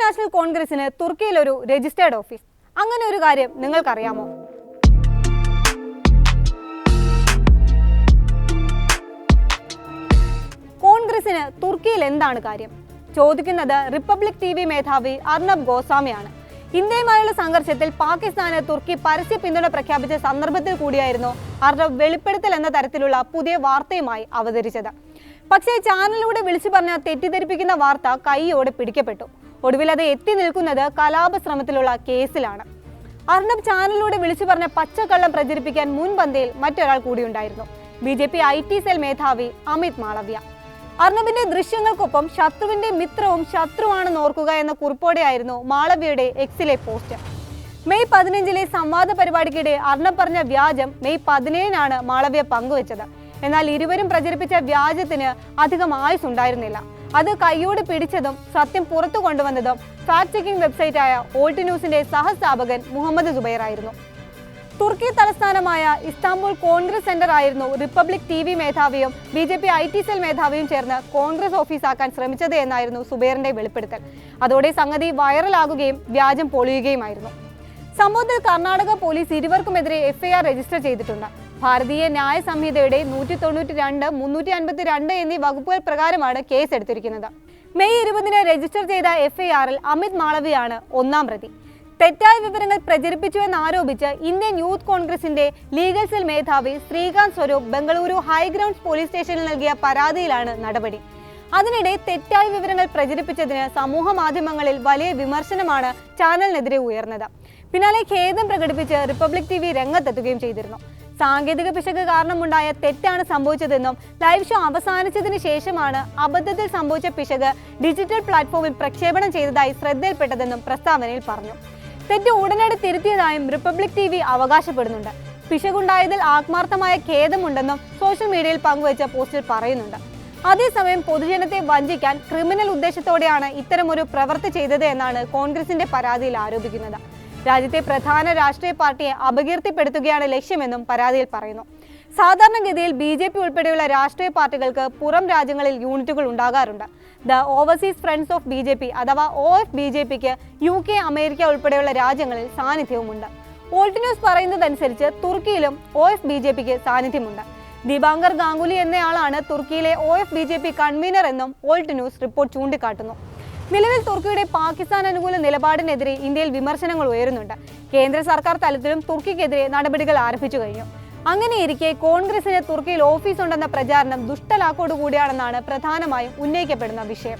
National കോൺഗ്രസിന് തുർക്കിയിൽ ഒരു രജിസ്റ്റേർഡ് ഓഫീസ്. അങ്ങനെ ഒരു കാര്യം നിങ്ങൾക്കറിയാമോ? കോൺഗ്രസിന് തുർക്കിയിൽ എന്താണ് കാര്യം ചോദിക്കുന്നത് റിപ്പബ്ലിക് ടിവി മേധാവി അർണബ് ഗോസ്വാമിയാണ്. ഇന്ത്യയുമായുള്ള സംഘർഷത്തിൽ പാകിസ്ഥാന് തുർക്കി പരസ്യ പിന്തുണ പ്രഖ്യാപിച്ച സന്ദർഭത്തിൽ കൂടിയായിരുന്നു അർണബ് വെളിപ്പെടുത്തൽ എന്ന തരത്തിലുള്ള പുതിയ വാർത്തയുമായി അവതരിച്ചത്. പക്ഷേ ചാനലിലൂടെ വിളിച്ചു പറഞ്ഞ തെറ്റിദ്ധരിപ്പിക്കുന്ന വാർത്ത കൈയോടെ പിടിക്കപ്പെട്ടു. ഒടുവിൽ അത് എത്തി നിൽക്കുന്നത് കലാപശ്രമത്തിലുള്ള കേസിലാണ്. അർണബ് ചാനലിലൂടെ വിളിച്ചു പറഞ്ഞ പച്ചക്കള്ളം പ്രചരിപ്പിക്കാൻ മുൻപന്തിയിൽ മറ്റൊരാൾ കൂടിയുണ്ടായിരുന്നു, BJP IT സെൽ മേധാവി അമിത് മാളവ്യ. അർണബിന്റെ ദൃശ്യങ്ങൾക്കൊപ്പം ശത്രുവിന്റെ മിത്രവും ശത്രുവാണെന്ന് ഓർക്കുക എന്ന കുറിപ്പോടെയായിരുന്നു മാളവ്യയുടെ എക്സിലെ പോസ്റ്റ്. മെയ് 15 സംവാദ പരിപാടിക്കിടെ അർണബ് പറഞ്ഞ വ്യാജം മെയ് 17 മാളവ്യ പങ്കുവച്ചത്. എന്നാൽ ഇരുവരും പ്രചരിപ്പിച്ച വ്യാജത്തിന് അധികം ആയുസ് ഉണ്ടായിരുന്നില്ല. അത് കൈയോട് പിടിച്ചതും സത്യം പുറത്തു കൊണ്ടുവന്നതും ഫാക്ട് ചെക്കിംഗ് വെബ്സൈറ്റായ ഓൾട്ട് ന്യൂസിന്റെ സഹസ്ഥാപകൻ മുഹമ്മദ് സുബൈർ ആയിരുന്നു. തുർക്കി തലസ്ഥാനമായ ഇസ്താംബുൾ കോൺഗ്രസ് സെന്റർ ആയിരുന്നു റിപ്പബ്ലിക് ടിവി മേധാവിയും BJP IT സെൽ മേധാവിയും ചേർന്ന് കോൺഗ്രസ് ഓഫീസാക്കാൻ ശ്രമിച്ചത് എന്നായിരുന്നു സുബൈറിന്റെ വെളിപ്പെടുത്തൽ. അതോടെ സംഗതി വൈറലാകുകയും വ്യാജം പൊളിയുകയുമായിരുന്നു. സംഭവത്തിൽ കർണാടക പോലീസ് ഇരുവർക്കുമെതിരെ FIR രജിസ്റ്റർ ചെയ്തിട്ടുണ്ട്. ഭാരതീയ ന്യായ സംഹിതയുടെ 192, 352 എന്നീ വകുപ്പുകൾ പ്രകാരമാണ് കേസ് എടുത്തിരിക്കുന്നത്. മെയ് 20 രജിസ്റ്റർ ചെയ്ത FIRൽ അമിത് മാളവ്യയാണ് ഒന്നാം പ്രതി. തെറ്റായ വിവരങ്ങൾ പ്രചരിപ്പിച്ചുവെന്നാരോപിച്ച് ഇന്ത്യൻ യൂത്ത് കോൺഗ്രസിന്റെ ലീഗൽ സെൽ മേധാവി ശ്രീകാന്ത് സ്വരൂപ് ബംഗളൂരു ഹൈഗ്രൗണ്ട്സ് പോലീസ് സ്റ്റേഷനിൽ നൽകിയ പരാതിയിലാണ് നടപടി. അതിനിടെ തെറ്റായ വിവരങ്ങൾ പ്രചരിപ്പിച്ചതിന് സമൂഹ മാധ്യമങ്ങളിൽ വലിയ വിമർശനമാണ് ചാനലിനെതിരെ ഉയർന്നത്. പിന്നാലെ ഖേദം പ്രകടിപ്പിച്ച് റിപ്പബ്ലിക് ടിവി രംഗത്തെത്തുകയും ചെയ്തിരുന്നു. സാങ്കേതിക പിശക് കാരണമുണ്ടായ തെറ്റാണ് സംഭവിച്ചതെന്നും ലൈവ് ഷോ അവസാനിച്ചതിന് ശേഷമാണ് അബദ്ധത്തിൽ സംഭവിച്ച പിശക് ഡിജിറ്റൽ പ്ലാറ്റ്ഫോമിൽ പ്രക്ഷേപണം ചെയ്തതായി ശ്രദ്ധയിൽപ്പെട്ടതെന്നും പ്രസ്താവനയിൽ പറഞ്ഞു. തെറ്റ് ഉടനടി തിരുത്തിയതായും റിപ്പബ്ലിക് ടിവി അവകാശപ്പെടുന്നുണ്ട്. പിശകുണ്ടായതിൽ ആത്മാർത്ഥമായ ഖേദമുണ്ടെന്നും സോഷ്യൽ മീഡിയയിൽ പങ്കുവച്ച പോസ്റ്റിൽ പറയുന്നുണ്ട്. അതേസമയം പൊതുജനത്തെ വഞ്ചിക്കാൻ ക്രിമിനൽ ഉദ്ദേശത്തോടെയാണ് ഇത്തരമൊരു പ്രവൃത്തി ചെയ്തത് എന്നാണ് കോൺഗ്രസിന്റെ പരാതിയിൽ ആരോപിക്കുന്നത്. രാജ്യത്തെ പ്രധാന രാഷ്ട്രീയ പാർട്ടിയെ അപകീർത്തിപ്പെടുത്തുകയാണ് ലക്ഷ്യമെന്നും പരാതിയിൽ പറയുന്നു. സാധാരണഗതിയിൽ BJP ഉൾപ്പെടെയുള്ള രാഷ്ട്രീയ പാർട്ടികൾക്ക് പുറം രാജ്യങ്ങളിൽ യൂണിറ്റുകൾ ഉണ്ടാകാറുണ്ട്. The overseas friends of BJP അഥവാ OFBJPക്ക് UK, അമേരിക്ക ഉൾപ്പെടെയുള്ള രാജ്യങ്ങളിൽ സാന്നിധ്യവുമുണ്ട്. ഓൾട്ട് ന്യൂസ് പറയുന്നതനുസരിച്ച് തുർക്കിയിലും OFBJPക്ക് സാന്നിധ്യമുണ്ട്. ദീപാങ്കർ ഗാംഗുലി എന്നയാളാണ് തുർക്കിയിലെ OFBJP കൺവീനർ എന്നും ഓൾട്ട് ന്യൂസ് റിപ്പോർട്ട് ചൂണ്ടിക്കാട്ടുന്നു. നിലവിൽ തുർക്കിയുടെ പാകിസ്ഥാൻ അനുകൂല നിലപാടിനെതിരെ ഇന്ത്യയിൽ വിമർശനങ്ങൾ ഉയരുന്നുണ്ട്. കേന്ദ്ര സർക്കാർ തലത്തിലും തുർക്കിക്കെതിരെ നടപടികൾ ആരംഭിച്ചു കഴിഞ്ഞു. അങ്ങനെയിരിക്കെ കോൺഗ്രസിന് തുർക്കിയിൽ ഓഫീസ് ഉണ്ടെന്ന പ്രചാരണം ദുഷ്ടലാക്കോടുകൂടിയാണെന്നാണ് പ്രധാനമായും ഉന്നയിക്കപ്പെടുന്ന വിഷയം.